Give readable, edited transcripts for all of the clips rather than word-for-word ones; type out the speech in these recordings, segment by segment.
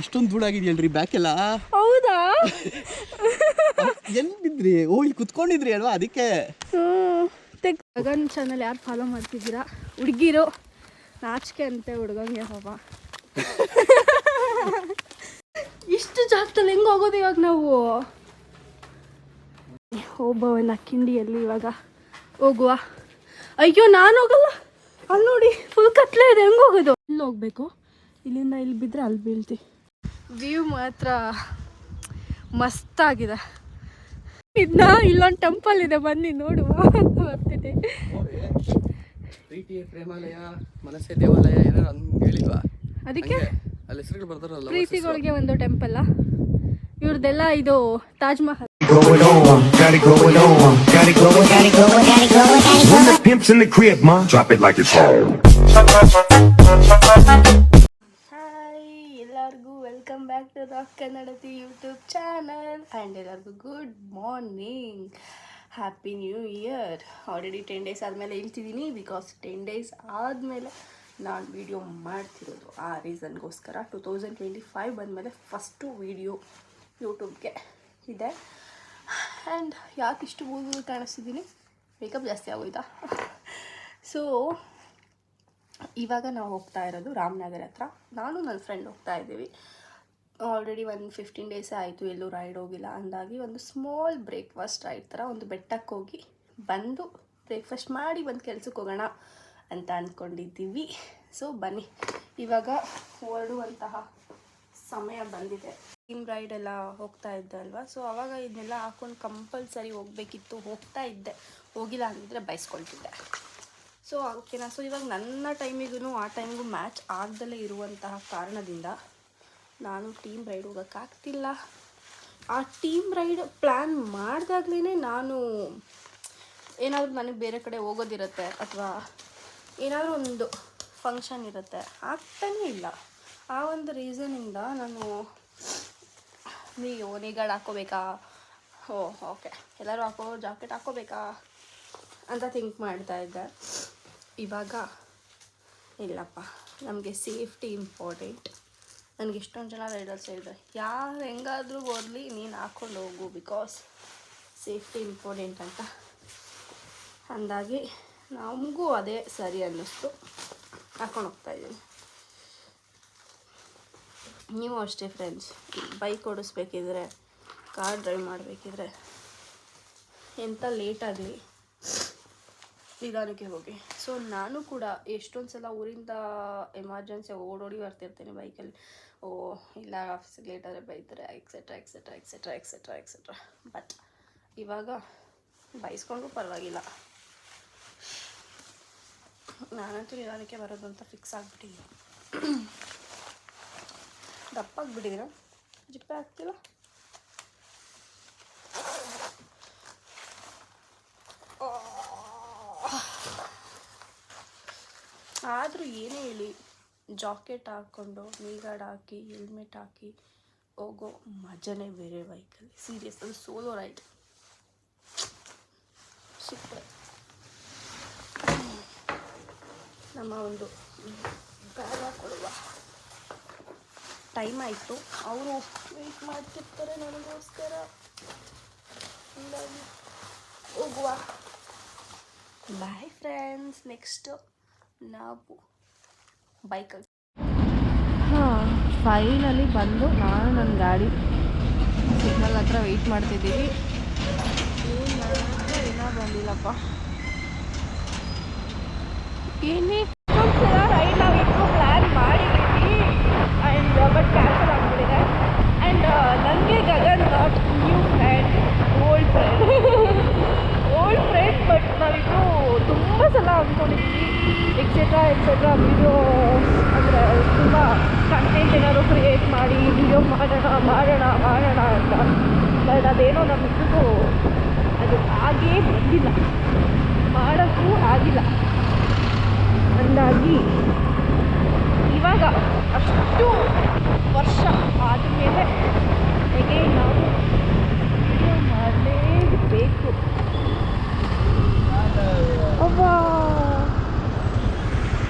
ಇಷ್ಟೊಂದು ಧೂಳಾಗಿದೆಯಲ್ರಿ ಬ್ಯಾಕ್ ಎಲ್ಲ. ಹೌದಾ? ಎಲ್ಲಿ ಬಿದ್ರಿ? ಓ ಇಲ್ಲಿ ಕುತ್ಕೊಂಡಿದ್ರಿ ಅಲ್ವಾ ಅದಕ್ಕೆ. ಗಗನ್ ಚಾನಲ್ ಯಾರು ಫಾಲೋ ಮಾಡ್ತಿದ್ದೀರಾ? ಹುಡುಗಿರು ನಾಚಿಕೆ ಅಂತೆ ಹುಡುಗಂಗೆ ಪಾಪ. ಇಷ್ಟು ಜಾಗದಲ್ಲಿ ಹೆಂಗೆ ಹೋಗೋದು ಇವಾಗ ನಾವು? ಒಬ್ಬವನ್ನ ಕಿಂಡಿಯಲ್ಲಿ ಇವಾಗ ಹೋಗುವ. ಅಯ್ಯೋ ನಾನು ಹೋಗಲ್ಲ, ಅಲ್ಲಿ ನೋಡಿ ಫುಲ್ ಕತ್ಲೆ ಇದೆ, ಹೆಂಗೆ ಹೋಗೋದು? ಇಲ್ಲಿ ಹೋಗ್ಬೇಕು, ಇಲ್ಲಿಂದ ಇಲ್ಲಿ ಬಿದ್ದರೆ ಅಲ್ಲಿ ಬೀಳ್ತೀವಿ. ವ್ಯೂ ಮಾತ್ರ ಮಸ್ತಾಗಿದೆ. ಇದನ್ನ ಇಲ್ಲೊಂದು ಟೆಂಪಲ್ ಇದೆ, ಬನ್ನಿ ನೋಡುವ ಬರ್ತಿದೆ. ಪ್ರೀತಿ ಪ್ರೇಮಾಲಯ ಮನಸ್ಸೇ ದೇವಾಲಯ ಏನಾರು ಹೇಳಿಲ್ವಾ? ಅದಕ್ಕೆ ಅಲ್ಲಿ ಹೆಸರುಗಳು ಬರ್ತಾರಲ್ಲ, ಪ್ರೀತಿಗಳಿಗೆ ಒಂದು ಟೆಂಪಲ್. ಇವ್ರದ್ದೆಲ್ಲ ಇದು ತಾಜ್ ಮಹಲ್. ಹಾಯ್ ಎಲ್ಲರಿಗೂ welcome back to rock Kannadati YouTube channel. And ಎಲ್ಲರಿಗೂ good morning, happy new year. Already 10 days ಆದಮೇಲೆ ಹೇಳ್ತಿದ್ದೀನಿ, ಬಿಕಾಸ್ 10 days ಆದಮೇಲೆ ನಾನು ವೀಡಿಯೋ ಮಾಡ್ತಿರೋದು. ಆ ರೀಸನ್ಗೋಸ್ಕರ 2025 ಬಂದಮೇಲೆ ಫಸ್ಟು ವೀಡಿಯೋ ಯೂಟ್ಯೂಬ್ಗೆ ಇದೆ. ಆ್ಯಂಡ್ ಯಾಕೆ ಇಷ್ಟು ಕೂದಲು ಕಾಣಿಸ್ತಿದ್ದೀನಿ? ಮೇಕಪ್ ಜಾಸ್ತಿ ಆಗೋಯ್ತಾ? ಸೊ ಇವಾಗ ನಾವು ಹೋಗ್ತಾ ಇರೋದು ರಾಮನಗರ ಹತ್ರ. ನಾನು ನನ್ನ ಫ್ರೆಂಡ್ ಹೋಗ್ತಾ ಇದ್ದೀವಿ. ಆಲ್ರೆಡಿ ಒಂದು 15 days ಆಯಿತು ಎಲ್ಲೂ ರೈಡ್ ಹೋಗಿಲ್ಲ. ಅಂದಾಗಿ ಒಂದು ಸ್ಮಾಲ್ ಬ್ರೇಕ್ಫಾಸ್ಟ್ ರೈಡ್ ಥರ ಒಂದು ಬೆಟ್ಟಕ್ಕೆ ಹೋಗಿ ಬಂದು ಬ್ರೇಕ್ಫಾಸ್ಟ್ ಮಾಡಿ ಬಂದು ಕೆಲ್ಸಕ್ಕೆ ಹೋಗೋಣ ಅಂತ ಅಂದ್ಕೊಂಡಿದ್ದೀವಿ. ಸೊ ಬನ್ನಿ, ಇವಾಗ ಹೊರಡುವಂತಹ ಸಮಯ ಬಂದಿದೆ. ಟೀಮ್ ರೈಡ್ ಎಲ್ಲ ಹೋಗ್ತಾ ಇದ್ದೆ ಅಲ್ವಾ, ಸೊ ಆವಾಗ ಇದನ್ನೆಲ್ಲ ಹಾಕೊಂಡು ಕಂಪಲ್ಸರಿ ಹೋಗಬೇಕಿತ್ತು. ಹೋಗ್ತಾ ಇದ್ದೆ, ಹೋಗಿಲ್ಲ ಅಂದಿದ್ರೆ ಬಯಸ್ಕೊಳ್ತಿದ್ದೆ. ಸೊ ಓಕೆನಾ. ಸೊ ಇವಾಗ ನನ್ನ ಟೈಮಿಗೂ ಆ ಟೈಮಿಗೂ ಮ್ಯಾಚ್ ಆಗದಲ್ಲೇ ಇರುವಂತಹ ಕಾರಣದಿಂದ ನಾನು ಟೀಮ್ ರೈಡ್ ಹೋಗೋಕ್ಕಾಗ್ತಿಲ್ಲ. ಆ ಟೀಮ್ ರೈಡ್ ಪ್ಲ್ಯಾನ್ ಮಾಡಿದಾಗ್ಲೇ ನಾನು ಏನಾದರೂ ನನಗೆ ಬೇರೆ ಕಡೆ ಹೋಗೋದಿರುತ್ತೆ ಅಥವಾ ಏನಾದರೂ ಒಂದು ಫಂಕ್ಷನ್ ಇರುತ್ತೆ, ಆಗ್ತಾನೇ ಇಲ್ಲ. ಆ ಒಂದು ರೀಸನಿಂದ ನಾನು ನೀ ಗಾರ್ಡ್ ಹಾಕ್ಕೋಬೇಕಾ, ಓಕೆ ಎಲ್ಲರೂ ಹಾಕೋ ಜಾಕೆಟ್ ಹಾಕ್ಕೋಬೇಕಾ ಅಂತ ಥಿಂಕ್ ಮಾಡ್ತಾಯಿದ್ದೆ. ಇವಾಗ ಇಲ್ಲಪ್ಪ, ನಮಗೆ ಸೇಫ್ಟಿ ಇಂಪಾರ್ಟೆಂಟ್. ನನಗೆ ಇಷ್ಟೊಂದು ಜನ ರೈಡರ್ಸ್ ಹೇಳಿದೆ, ಯಾರು ಹೆಂಗಾದರೂ ಬರಲಿ ನೀನು ಹಾಕ್ಕೊಂಡು ಹೋಗು, ಬಿಕಾಸ್ ಸೇಫ್ಟಿ ಇಂಪಾರ್ಟೆಂಟ್ ಅಂತ. ಅಂದಾಗಿ ನಮಗೂ ಅದೇ ಸರಿ ಅನ್ನಿಸ್ತು, ಹಾಕ್ಕೊಂಡು ಹೋಗ್ತಾಯಿದ್ದೀನಿ. ನೀವು ಅಷ್ಟೇ ಫ್ರೆಂಡ್ಸ್, ಬೈಕ್ ಓಡಿಸ್ಬೇಕಿದ್ರೆ, ಕಾರ್ ಡ್ರೈವ್ ಮಾಡಬೇಕಿದ್ರೆ ಎಂಥ ಲೇಟಾಗಲಿ ನಿಧಾನಕ್ಕೆ ಹೋಗಿ. ಸೊ ನಾನು ಕೂಡ ಎಷ್ಟೊಂದು ಸಲ ಊರಿಂದ ಎಮರ್ಜೆನ್ಸಿ ಓಡೋಡಿ ಬರ್ತಿರ್ತೇನೆ ಬೈಕಲ್ಲಿ. ಇಲ್ಲ ಆಫೀಸಿಗೆ ಲೇಟಾದರೆ ಬೈತಾರೆ, etcetera etcetera etcetera etcetera etcetera. But ಇವಾಗ ಬೈಸ್ಕೊಂಡ್ರೂ ಪರವಾಗಿಲ್ಲ, ನಾನಂತೂ ನಿಧಾನಕ್ಕೆ ಬರೋದು ಅಂತ ಫಿಕ್ಸ್ ಆಗಿಬಿಟ್ಟಿದ್ದೀನಿ. ದಪ್ಪಾಗಿಬಿಟ್ಟಿದ್ದೀರ, ಜಿಪ್ಪೆ ಆಗ್ತಿಲ್ಲ. ಆದರೂ ಏನೇ ಹೇಳಿ, ಜಾಕೆಟ್ ಹಾಕ್ಕೊಂಡು ನೀ ಗಾರ್ಡ್ ಹಾಕಿ ಹೆಲ್ಮೆಟ್ ಹಾಕಿ ಹೋಗೋ ಮಜಾನೇ ಬೇರೆ ಬೈಕಲ್ಲಿ. ಸೀರಿಯಸ್, ಅದು ಸೋಲೋ ರೈಡ್ ಸೂಪರ್. ನಮ್ಮ ಒಂದು ಬ್ಯಾಗ್ ಹಾಕ್ಕೊಡುವ ಟೈಮ್ ಆಯಿತು, ಅವರು ವೆಯ್ಟ್ ಮಾಡ್ತಿರ್ತಾರೆ ನನಗೋಸ್ಕರ. ಹೀಗಾಗಿ ಹೋಗುವ. Bye friends. ನೆಕ್ಸ್ಟು ನಾವು ಬೈಕಲ್ಲಿ. ಫೈನಲಿ ಬಂದು ನಾನು ನನ್ನ ಗಾಡಿ ಸಿಗ್ನಲ್ ಹತ್ರ ವೆಯ್ಟ್ ಮಾಡ್ತಿದ್ದೀವಿ. ಇನ್ನೂ ಬಂದಿಲ್ಲಪ್ಪ. ಏನೇ ರೈಡ್ ನಾವಿಬ್ಬರು ಪ್ಲ್ಯಾನ್ ಮಾಡಿದ್ದೀವಿ, ಆ್ಯಂಡ್ ಬಟ್ ಕ್ಯಾನ್ಸಲ್ ಆಗಿಬಿಟ್ಟಿದೆ. ಆ್ಯಂಡ್ ನನಗೆ Gagan not new friend, old friend. But ನಾವಿಬ್ಬರು ತುಂಬ ಸಲ ಅಂದ್ಕೊಂಡಿದ್ದೀವಿ ಎಕ್ಸೆಟ್ರಾ ವೀಡಿಯೋ ಅಂದರೆ ತುಂಬ ಕಂಟೆಂಟ್ ಏನಾದ್ರು ಕ್ರಿಯೇಟ್ ಮಾಡಿ ವೀಡಿಯೋ ಮಾಡೋಣ ಅಂತ. ಬಟ್ ಅದೇನೋ ನಮಗೂ ಅದು ಆಗೇ ಬಂದಿಲ್ಲ, ಮಾಡೋಕ್ಕೂ ಆಗಿಲ್ಲ. ಅಂದಾಗಿ ಇವಾಗ ಅಷ್ಟು ವರ್ಷ ಆದಮೇಲೆ ಹೇಗೆ ನಾವು ವಿಡಿಯೋ ಮಾಡಲೇಬೇಕು. ಒಬ್ಬ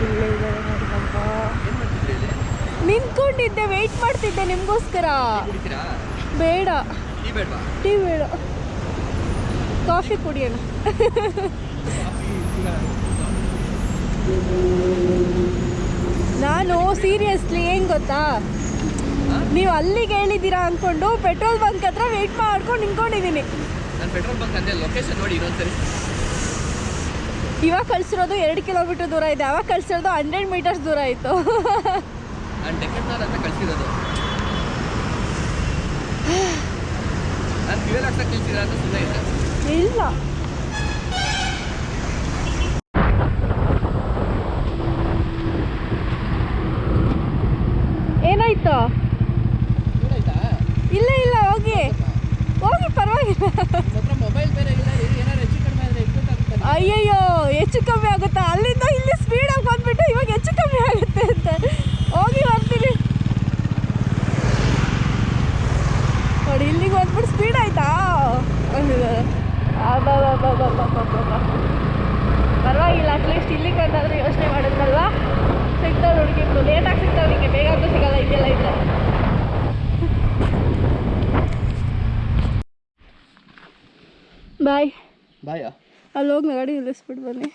ಇಲ್ಲೇ ಇದ್ದಾರೆ ನೋಡಿದಪ್ಪ, ನಿಂತ್ಕೊಂಡು ಕುತ್ಕೊಂಡಿದ್ದೆ, ವೆಯ್ಟ್ ಮಾಡ್ತಿದ್ದೆ ನಿಮಗೋಸ್ಕರ. ಕುಡಿತೀರಾ? ಬೇಡ, ಟೀ ಬೇಡವಾ? ಟೀ ಬೇಡ, ಕಾಫಿ ಕುಡಿಯೋಣ. ನಾನು ಸೀರಿಯಸ್ಲಿ ಏನು ಗೊತ್ತಾ, ನೀವು ಅಲ್ಲಿಗೆ ಹೇಳಿದ್ದೀರಾ ಅಂದ್ಕೊಂಡು ಪೆಟ್ರೋಲ್ ಬಂಕ್ ಹತ್ರ ವೆಯ್ಟ್ ಮಾಡ್ಕೊಂಡು ನಿಂತ್ಕೊಂಡಿದ್ದೀನಿ. ನಾನು ಪೆಟ್ರೋಲ್ ಬಂಕ್ ಅಂದೆ, ಲೊಕೇಶನ್ ನೋಡಿ ಇನ್ನೊಂದ್ಸರಿ. ಇವಾಗ ಕಳಿಸಿರೋದು 2 ಕಿಲೋಮೀಟರ್ ದೂರ ಇದೆ, ಅವಾಗ ಕಳಿಸಿರೋದು 100 ಮೀಟರ್ಸ್ ದೂರ ಆಯಿತು. ನಾನು ಡೆಕೆಟ್ನಾರ್ ಅಂತ ಕಳಿಸಿರೋದು. ನಾನು ಫ್ಯೂಯಲ್ ಹಾಕ್ಸಕ್ಕೆ ಕಳಿಸಿದ್ರೆ ಅಂತ ಸುಮ್ಮನೆ ಇದೆ. ಇಲ್ಲ, ಏನಾಯ್ತು? ಏನಾಯ್ತಾ? ಇಲ್ಲ ಇಲ್ಲ, ಹೋಗಿ ಹೋಗಿ, ಪರವಾಗಿಲ್ಲ. ಮಾತ್ರ ಮೊಬೈಲ್ ಬೇರೆ ಇಲ್ಲ, ಏನಾದ್ರು ಹೆಚ್ಚು ಕಡಿಮೆ ಆದರೆ ಇಟ್ಬೇಕಾಗುತ್ತೆ. ಅಯ್ಯಯ್ಯೋ, ಹೆಚ್ಚು ಕಮ್ಮಿ ಆಗುತ್ತಾ? ಅಲ್ಲಿಂದ ಇಲ್ಲಿ ಸ್ಪೀಡಾಗಿ ಬಂದ್ಬಿಟ್ಟು ಇವಾಗ ಹೆಚ್ಚು ಕಮ್ಮಿ ಆಗುತ್ತೆ ಅಂತ. ಹೋಗಿ ಬರ್ತೀನಿ ನೋಡಿ, ಇಲ್ಲಿಗೆ ಬಂದ್ಬಿಟ್ಟು ಸ್ಪೀಡ್ ಆಯ್ತಾ? ಪರವಾಗಿಲ್ಲ, ಅಟ್ಲೀಸ್ಟ್ ಇಲ್ಲಿಗೆ ಬಂದಾದರೂ ಯೋಚನೆ ಮಾಡಿದ್ರಲ್ವಾ. ಸಿಗ್ತಾವೆ ಹುಡುಗಿಗಳು, ಲೇಟಾಗಿ ಸಿಗ್ತಾವೆ, ನಿಮಗೆ ಬೇಗ ಅಂತೂ ಸಿಗಲ್ಲ ಇದೆಲ್ಲ ಇದ್ರೆ. ಬಾಯ್ ಬಾಯಾ? ಅಲ್ಲಿ ಹೋಗಿ ಗಾಡಿ ನಿಲ್ಲಿಸ್ಬಿಟ್ಟು ಬನ್ನಿ.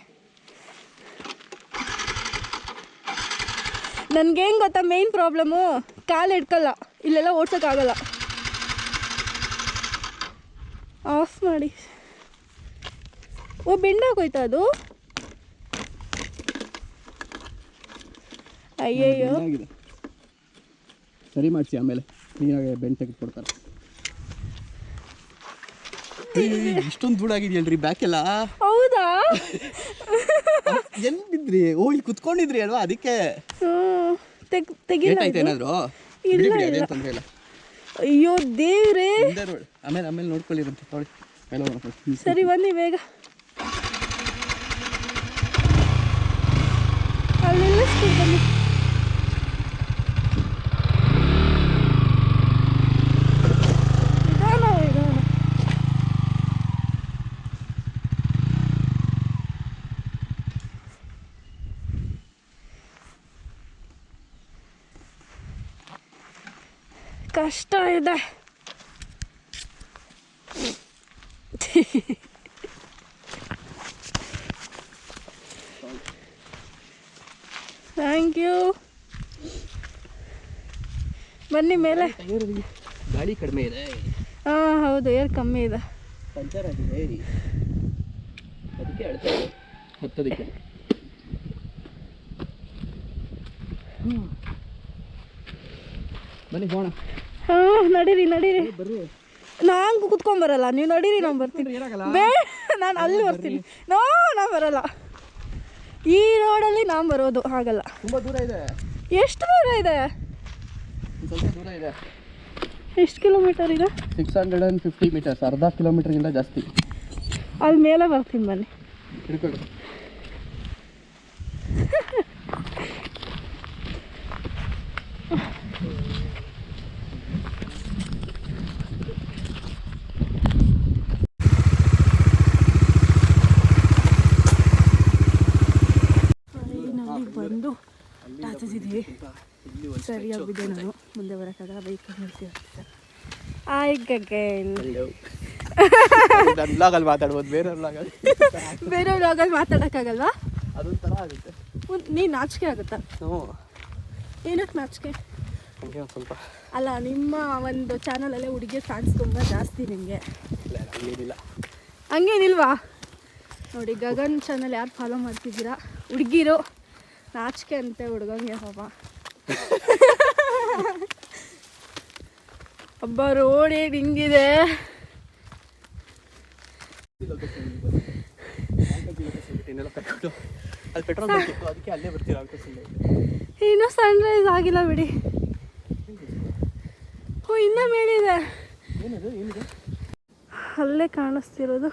ನನಗೇನು ಗೊತ್ತಾ ಮೇಯ್ನ್ ಪ್ರಾಬ್ಲಮ್ಮು, ಕಾಲು ಹಿಡ್ಕಲ್ಲ, ಇಲ್ಲೆಲ್ಲ ಓಡ್ಸೋಕ್ಕಾಗಲ್ಲ. ಆಫ್ ಮಾಡಿ. ಓ, ಬೆಂಡಾಗೋಯ್ತಾ ಅದು? ಅಯ್ಯಯ್ಯೋ, ಸರಿ ಮಾಡಿಸಿ, ಆಮೇಲೆ ಕ್ಲೀನಾಗಿ ಬೆಂಡ್ ತೆಗೆದು ಕೊಡ್ತಾರೆ. ಇಷ್ಟೊಂದು ಧೂಳಾಗಿದೆಯಲ್ರಿ ಬ್ಯಾಕೆಲ್ಲ. ಹೌದಾ? ಎಲ್ಲಿ ಬಿದ್ರಿ? ಓ, ಇಲ್ಲಿ ಕುತ್ಕೊಂಡಿದ್ರಿ ಅಲ್ವಾ, ಅದಕ್ಕೆ. ತೆಗಿಲ್ಲ ಏನಾದ್ರು? ಇಲ್ಲ, ಅದೇನು ತೊಂದರೆ ಇಲ್ಲ. ಅಯ್ಯೋ ದೇವ್ರೇ. ಆಮೇಲೆ ಆಮೇಲೆ ನೋಡ್ಕೊಳ್ಳಿರಂತೆ, ತೊಳಿ ಮೇಲೆ. ಸರಿ ಬನ್ನಿ ಬೇಗ. ಅಲ್ಲೆಲ್ಲ ಬನ್ನಿ. ಕಷ್ಟ ಇದೆ. Thank you. ಬನ್ನಿ ಮೇಲೆ. ಗಾಳಿ ಕಡಿಮೆ ಇದೆ. ಹಾಂ ಹೌದು, ಏರ್ ಕಮ್ಮಿ ಇದೆ. ಪಂಚರ್ ಆಗಿದೆ, ಅದಕ್ಕೆ ಹೇಳ್ತಾ ಇದ್ದೆ ಹತ್ತೋದಕ್ಕೆ. ಬನ್ನಿ ಹೋಣ. ಹಾಂ ನಡೀರಿ ನಡೀರಿ. ಬರ್ರಿ. ನಾನು ಕುತ್ಕೊಂಬರಲ್ಲ, ನೀವು ನಡೀರಿ, ನಾನು ಬರ್ತೀನಿ. ಬೇ, ನಾನು ಅಲ್ಲಿ ಬರ್ತೀನಿ. ನಾನು ಬರಲ್ಲ, ಈ ರೋಡಲ್ಲಿ ನಾನು ಬರೋದು ಆಗಲ್ಲ. ತುಂಬ ದೂರ ಇದೆ. ಎಷ್ಟು ದೂರ ಇದೆ? ಸ್ವಲ್ಪ ದೂರ ಇದೆ. ಎಷ್ಟು ಕಿಲೋಮೀಟರ್ ಇದೆ? 650 ಮೀಟರ್ಸ್, ಅರ್ಧ ಕಿಲೋಮೀಟರ್ಗಿಂತ ಜಾಸ್ತಿ. ಅಲ್ಲಿ ಮೇಲೆ ಬರ್ತೀನಿ ಬನ್ನಿ. ಹಿಡ್ಕೊಳ್ಳಿ. ಬಂದು ಟಾಚಿಸಿದ್ದೀವಿ. ಸರಿಯಾಗಿದೆ, ನಾನು ಮುಂದೆ ಬರೋಕ್ಕಾಗಲ್ಲ, ಬೈಕ್ ನಿಲ್ಸಿ. ಬ್ಲಾಗಲ್ಲಿ ಮಾತಾಡ್ಬೋದು, ಬೇರೆ ಬ್ಲಾಗಲ್ಲಿ ಬೇರೆ ಬ್ಲಾಗಲ್ಲಿ ಮಾತಾಡೋಕ್ಕಾಗಲ್ವಾ? ಅದೊಂಥರ ಆಗುತ್ತೆ. ನೀನು ನಾಚಿಕೆ ಆಗುತ್ತಾ? ಹ್ಞೂ. ಏನಕ್ಕೆ ನಾಚಿಕೆ? ಹಂಗೆ ಒಂದು ಸ್ವಲ್ಪ. ಅಲ್ಲ, ನಿಮ್ಮ ಒಂದು ಚಾನಲಲ್ಲೇ ಹುಡುಗಿ ಫ್ಯಾನ್ಸ್ ತುಂಬ ಜಾಸ್ತಿ ನಿಮಗೆ. ಹಂಗೇನಿಲ್ಲ. ಹಂಗೇನಿಲ್ವಾ? ನೋಡಿ, ಗಗನ್ ಚಾನಲ್ ಯಾರು ಫಾಲೋ ಮಾಡ್ತಿದ್ದೀರಾ ಹುಡುಗಿರು, ನಾಚಿಕೆ ಅಂತೆ ಹುಡುಗಂಗೆ ಪಾಪ. ಹಬ್ಬ ರೋಡ್ ಹೇಗೆ ಹಿಂಗಿದೆ. ಇನ್ನೂ ಸನ್ರೈಸ್ ಆಗಿಲ್ಲ ಬಿಡಿ. ಓ, ಇನ್ನೂ ಮೇಲಿದೆ. ಅಲ್ಲೇ ಕಾಣಿಸ್ತಿರೋದು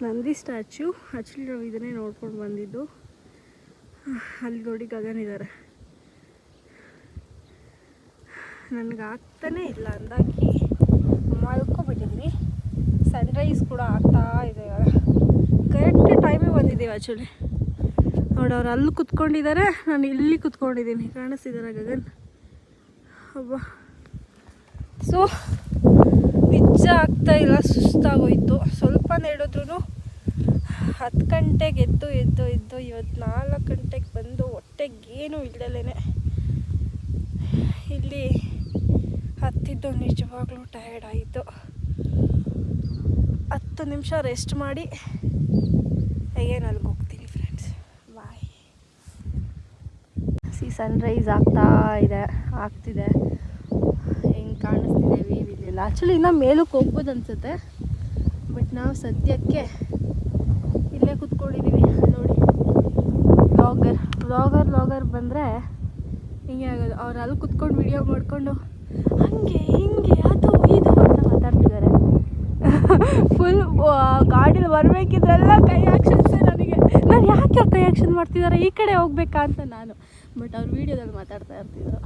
ನಂದಿ ಸ್ಟ್ಯಾಚ್ಯೂ. ಆ್ಯಕ್ಚುಲಿ ನಾವು ಇದನ್ನೇ ನೋಡ್ಕೊಂಡು ಬಂದಿದ್ದು. ಅಲ್ಲಿ ನೋಡಿ ಗಗನ್ ಇದ್ದಾರೆ. ನನಗೆ ಆಗ್ತಾನೇ ಇಲ್ಲ ಅಂದಾಗಿ ಮಲ್ಕೊಬಿಟ್ಟಿದ್ವಿ. ಸನ್ರೈಸ್ ಕೂಡ ಆಗ್ತಾ ಇದೆ ಇವಾಗ. ಕರೆಕ್ಟ್ ಟೈಮಿಗೆ ಬಂದಿದ್ದೀವಿ ಆ್ಯಕ್ಚುಲಿ. ನೋಡಿ, ಅವ್ರು ಅಲ್ಲಿ ಕುತ್ಕೊಂಡಿದ್ದಾರೆ, ನಾನು ಇಲ್ಲಿ ಕುತ್ಕೊಂಡಿದ್ದೀನಿ. ಕಾಣಿಸ್ತಿದ್ದಾರೆ ಗಗನ್? ಅಬ್ಬಾ ಸೊ ನಿಜ ಆಗ್ತಾ ಇಲ್ಲ, ಸುಸ್ತಾಗೋಯ್ತು. ಸ್ವಲ್ಪ ನಡೆದ್ರೂ 10 ಗಂಟೆಗೆ ಎದ್ದು ಇವತ್ತು 4 ಗಂಟೆಗೆ ಬಂದು ಹೊಟ್ಟೆಗೇನು ಇಲ್ಲದೇನೆ ಇಲ್ಲಿ ಹತ್ತಿದ್ದು ನಿಜವಾಗ್ಲೂ ಟಯರ್ಡ್ ಆಯಿತು. 10 ನಿಮಿಷ ರೆಸ್ಟ್ ಮಾಡಿ ಅಗೇನ್ ಅಲ್ಲಿಗೆ ಹೋಗ್ತೀನಿ ಫ್ರೆಂಡ್ಸ್. ಬಾಯ್. ಸನ್ರೈಸ್ ಆಗ್ತಿದೆ. ಹೆಂಗೆ ಕಾಣಿಸ್ತಿದೆ ವ್ಯೂ ಇಲ್ಲೆಲ್ಲ. ಆ್ಯಕ್ಚುಲಿ ಇನ್ನೂ ಮೇಲಕ್ಕೆ ಹೋಗ್ಬೋದು ಅನಿಸುತ್ತೆ, ಬಟ್ ನಾವು ಸದ್ಯಕ್ಕೆ ಇಲ್ಲೇ ಕೂತ್ಕೊಂಡಿದ್ದೀವಿ. ನೋಡಿ, ವ್ಲಾಗರ್ ಬಂದರೆ ಹಿಂಗೆ ಆಗೋದು. ಅವ್ರು ಅಲ್ಲಿ ಕೂತ್ಕೊಂಡು ವಿಡಿಯೋ ಮಾಡಿಕೊಂಡು ಹಂಗೆ ಹಿಂಗೆ ಅದು ಇದು ಅಂತ ಮಾತಾಡ್ತಿದ್ದಾರೆ. ಫುಲ್ ಗಾಡೀಲಿ ಬರಬೇಕಿದ್ರೆಲ್ಲ ಕೈ ಆ್ಯಕ್ಷನ್ಸೇ ನನಗೆ. ನಾನು ಯಾಕೆ ಅವ್ರು ಕೈ ಆ್ಯಕ್ಷನ್ ಮಾಡ್ತಿದ್ದಾರೆ, ಈ ಕಡೆ ಹೋಗ್ಬೇಕಾ ಅಂತ ನಾನು. ಬಟ್ ಅವ್ರು ವೀಡಿಯೋದಲ್ಲಿ ಮಾತಾಡ್ತಾ ಇರ್ತಿದ್ರು.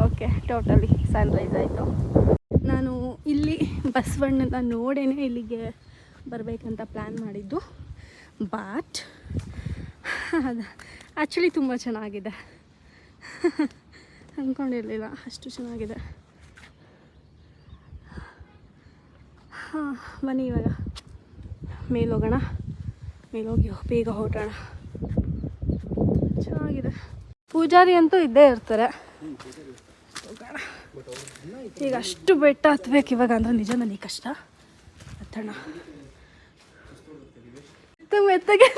ಓಕೆ, ಟೋಟಲಿ ಸನ್ರೈಸ್ ಆಯಿತು. ನಾನು ಇಲ್ಲಿ ಬಸವಣ್ಣನ ನೋಡೇನೆ ಇಲ್ಲಿಗೆ ಬರಬೇಕಂತ ಪ್ಲ್ಯಾನ್ ಮಾಡಿದ್ದು. ಬಟ್ ಅದು ಆ್ಯಕ್ಚುಲಿ ತುಂಬ ಚೆನ್ನಾಗಿದೆ. ಅಂದ್ಕೊಂಡಿರಲಿಲ್ಲ ಅಷ್ಟು ಚೆನ್ನಾಗಿದೆ. ಹಾಂ, ಬನ್ನಿ ಇವಾಗ ಮೇಲೋಗೋಣ. ಮೇಲೋಗಿ ಬೇಗ ಹೊರಟೋಣ. ಚೆನ್ನಾಗಿದೆ. ಪೂಜಾರಿ ಅಂತೂ ಇದ್ದೇ ಇರ್ತಾರೆ. ಹೋಗೋಣ. ಈಗ ಅಷ್ಟು ಬೆಟ್ಟ ಹತ್ಬೇಕು ಇವಾಗ ಅಂದ್ರೆ ನಿಜ ನನಗೆ ಕಷ್ಟ. ಹತ್ತೋಣ. ಮೆತ್ತಗೆ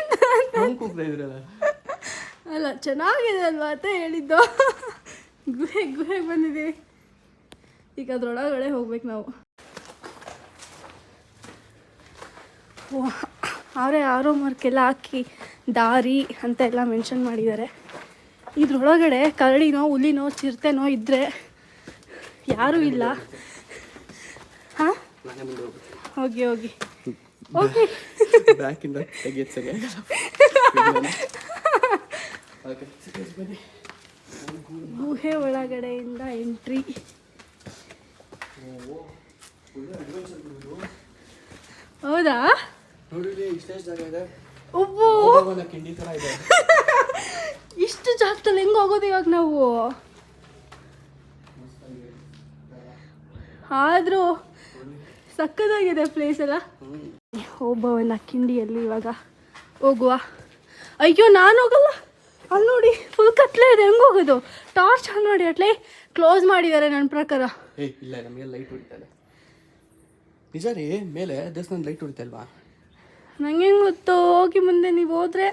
ಅಲ್ಲ, ಚೆನ್ನಾಗಿದೆ ಅಲ್ವಾ ಅಂತ ಹೇಳಿದ್ದು. ಗುಹೆಗೆ ಬಂದಿದ್ದೀವಿ. ಈಗ ಅದ್ರೊಳಗಡೆ ಹೋಗ್ಬೇಕು ನಾವು. ಅವರೇ ಆರೋ ಮಾರ್ಕೆಲ್ಲ ಹಾಕಿ ದಾರಿ ಅಂತ ಎಲ್ಲ ಮೆನ್ಷನ್ ಮಾಡಿದ್ದಾರೆ. ಇದ್ರೊಳಗಡೆ ಕರಡಿನೋ ಹುಲಿನೋ ಚಿರತೆನೋ ಇದ್ದರೆ ಯಾರೂ ಇಲ್ಲ. ಹಾಂ, ಹೋಗಿ ಗುಹೆ ಒಳಗಡೆಯಿಂದ ಎಂಟ್ರಿ. ಹೌದಾ? ಇಷ್ಟು ಜಾಗದಲ್ಲಿ ಹೆಂಗೆ ಹೋಗೋದು ಇವಾಗ ನಾವು? ಆದರೂ ಸಕ್ಕತ್ತಾಗಿದೆ ಪ್ಲೇಸ್ ಎಲ್ಲ. ಒಬ್ಬವನ್ನ ಕಿಂಡಿಯಲ್ಲಿ ಇವಾಗ ಹೋಗುವ. ಅಯ್ಯೋ, ನಾನು ಹೋಗಲ್ಲ. ಅಲ್ಲಿ ನೋಡಿ, ಫುಲ್ ಕತ್ಲೆ ಇದೆ. ಹೆಂಗೆ ಹೋಗೋದು? ಟಾರ್ಚ್ ಆನ್ ಮಾಡಿ ಅಟ್ಲೇ ಕ್ಲೋಸ್ ಮಾಡಿದ್ದಾರೆ ನನ್ನ ಪ್ರಕಾರ. ಇಲ್ಲ, ನಮಗೆ ಲೈಟ್ ಹೊಡಿತಾರೆ. ನಿಜ ರೀ, ಮೇಲೆ ದೇವಸ್ಥಾನ ಲೈಟ್ ಹೊಡಿತಲ್ವಾ? ನಂಗೆ ಹೆಂಗೆ ಗೊತ್ತು? ಹೋಗಿ ಮುಂದೆ ನೀವು ಹೋದ್ರೆ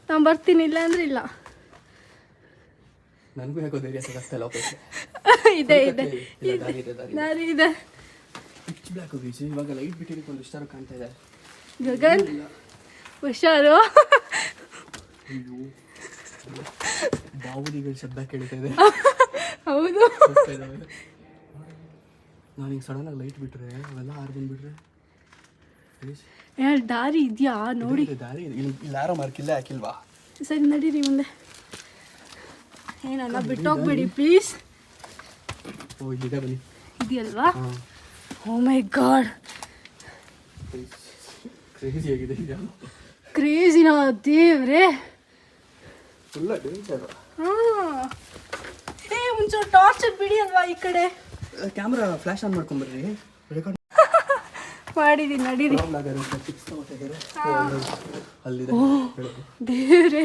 ನಾನು ಬರ್ತೀನಿ, ಇಲ್ಲ ಅಂದ್ರೆ ಇಲ್ಲ. ನನಗೂ ಯಾಕೋ ಧೈರ್ಯ ಸಿಗತ್ತಲ್ಲ. ಇದೆ ದಾರಿ ಇದೆ. ಪಿಚ್ ಬ್ಲ್ಯಾಕ್ ಹೋಗಿಸಿ ಇವಾಗ ಲೈಟ್ ಬಿಟ್ಟಿದ್ದಕ್ಕೆ ಒಂದು ಇಷ್ಟಾರು ಕಾಣ್ತಾ ಇದೆ. ಗಗನ್ ಹುಷಾರು. ಬಾವುಲಿಗಳ ಶಬ್ದ ಕೇಳ್ತಾ ಇದೆ. ಹೌದು. ನಾನು ಹಿಂಗೆ ಸಡನ್ ಆಗಿ ಲೈಟ್ ಬಿಟ್ರೆ ಅವೆಲ್ಲ ಆರು ಬಂದ್ಬಿಟ್ರೆ ದಾರಿ ಇದೆಯಾ ನೋಡಿ. ದಾರಿ ಇಲ್ಲಿ ಯಾರೋ ಮಾರ್ಕಿಲ್ಲ, ಹಾಕಿಲ್ವಾ? ಸರಿ, ನಡೀರಿ ಮುಂದೆ. ಏನಲ್ಲ, ಬಿಟ್ಟೋಗ್ಬೇಡಿ ಪ್ಲೀಸ್. ಓ, ಇದೆ, ಬನ್ನಿ. ಇದೆಯಲ್ವಾ? ಓ ಮೈ ಗಾಡ್, ಕ್ರೇಜಿ ಆಗಿದೆ. ಕ್ರೇಜಿನ ದೇವ್ರೆ. ಫುಲ್ಲ ಡೇಂಜರ್. ಹಾಂ, ಒಂಚೂರು ಟಾರ್ಚ್ ಬಿಡಿ ಅಲ್ವಾ ಈ ಕಡೆ. ಕ್ಯಾಮ್ರಾ ಫ್ಲಾಶ್ ಆನ್ ಮಾಡ್ಕೊಂಬರ್ರಿ. ಮಾಡಿದೀನಿ, ನಡೀರಿ. ಅಲ್ಲಿದೆ. ಓ ದೇವ್ರೆ.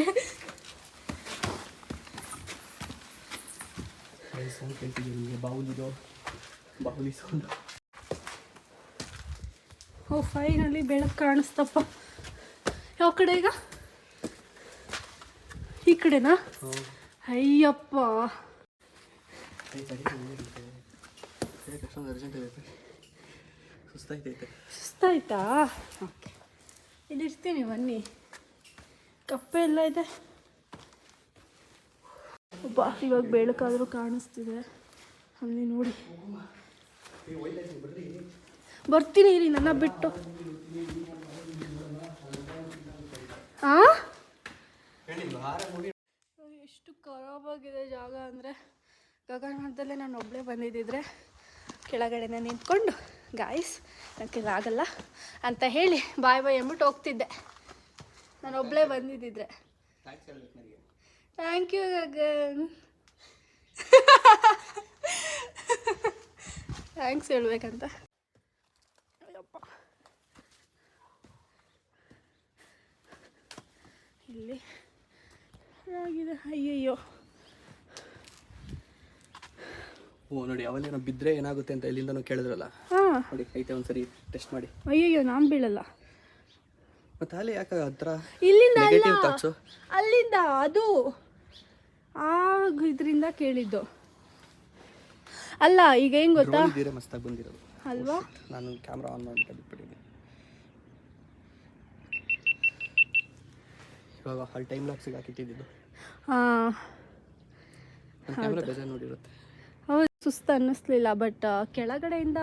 ಸೌಂಡ್ ಕೇಳ್ತಿದೆ ನಿಮಗೆ? ಬಾಹುಲಿ ಸೌಂಡ್. ಓ, ಫೈನಲಿ ಬೆಳಕು ಕಾಣಿಸ್ತಪ್ಪ. ಯಾವ ಕಡೆ ಈಗ? ಈ ಕಡೆನಾ? ಅಯ್ಯಪ್ಪ, ಸುಸ್ತಾಯ್ತಾ? ಓಕೆ, ಇಲ್ಲಿರ್ತೀನಿ, ಬನ್ನಿ. ಕಪ್ಪೆ ಎಲ್ಲ ಇದೆ. ಬಾ, ಇವಾಗ ಬೆಳಕಾದರೂ ಕಾಣಿಸ್ತಿದೆ. ಅಲ್ಲಿ ನೋಡಿ. ಬರ್ತೀನಿ ರೀ, ನನ್ನ ಬಿಟ್ಟು. ಎಷ್ಟು ಖರಾಬಾಗಿದೆ ಜಾಗ ಅಂದರೆ, ಗಗನದಲ್ಲೇ ನಾನು ಒಬ್ಬಳೇ ಬಂದಿದ್ದಿದ್ರೆ ಕೆಳಗಡೆನೇ ನಿಂತ್ಕೊಂಡು ಗಾಯ್ಸ್ ನನಗೆ ಆಗಲ್ಲ ಅಂತ ಹೇಳಿ ಬಾಯ್ ಅಂದ್ಬಿಟ್ಟು ಹೋಗ್ತಿದ್ದೆ. ನಾನು ಒಬ್ಬಳೇ ಬಂದಿದ್ದಿದ್ರೆ. Thank you Gagan. ಥ್ಯಾಂಕ್ಸ್ ಹೇಳ್ಬೇಕಂತ. ಅಯ್ಯಪ್ಪ, ಇಲ್ಲಿ ಆಗಿದೆ. ಅಯ್ಯಯ್ಯೋ, ಓ ನೋಡಿ, ಅವೆಲ್ಲ ಬಿದ್ದರೆ ಏನಾಗುತ್ತೆ ಅಂತ ಇಲ್ಲಿಂದನೂ ಕೇಳಿದ್ರಲ್ಲ. ಹಾಂ ನೋಡಿ ಐತೆ, ಒಂದ್ಸರಿ ಟೆಸ್ಟ್ ಮಾಡಿ. ಅಯ್ಯಯ್ಯೋ, ನಾನು ಬೀಳಲ್ಲ. ಮತ್ತೆ ಅಲ್ಲಿ ಯಾಕೆ ಹತ್ರ ಇಲ್ಲಿಂದ ನೆಗೆಟಿವ್ ಅಲ್ಲ, ಥಾಟ್ಸು? ಅಲ್ಲಿಂದ ಅದು ಇದರಿಂದ ಕೇಳಿದ್ದು ಅಲ್ಲ. ಈಗ ಹೆಂಗ್ ಗೊತ್ತಾ ಇದ್ದೀರಾ ಮಸ್ತಾಗಿ ಬಂದಿರೋದು ಅಲ್ವಾ? ನಾನು ಕ್ಯಾಮ್ರಾ ಆನ್ ಮಾಡಿಬಿಟ್ಟು ಬಿಟ್ಬಿಟ್ಟಿದ್ದೀನಿ. ಇವಾಗ ಅಲ್ಲಿ ಟೈಮ್ ಲಾಕ್ಸಿಗೆ ಹಾಕಿಟ್ಟಿದ್ದು. ಹಾಂ ಕ್ಯಾಮ್ರಾ ಬೇಜಾರು ನೋಡಿರುತ್ತೆ. ಹೌದು, ಸುಸ್ತು ಅನ್ನಿಸ್ಲಿಲ್ಲ. ಬಟ್ ಕೆಳಗಡೆಯಿಂದ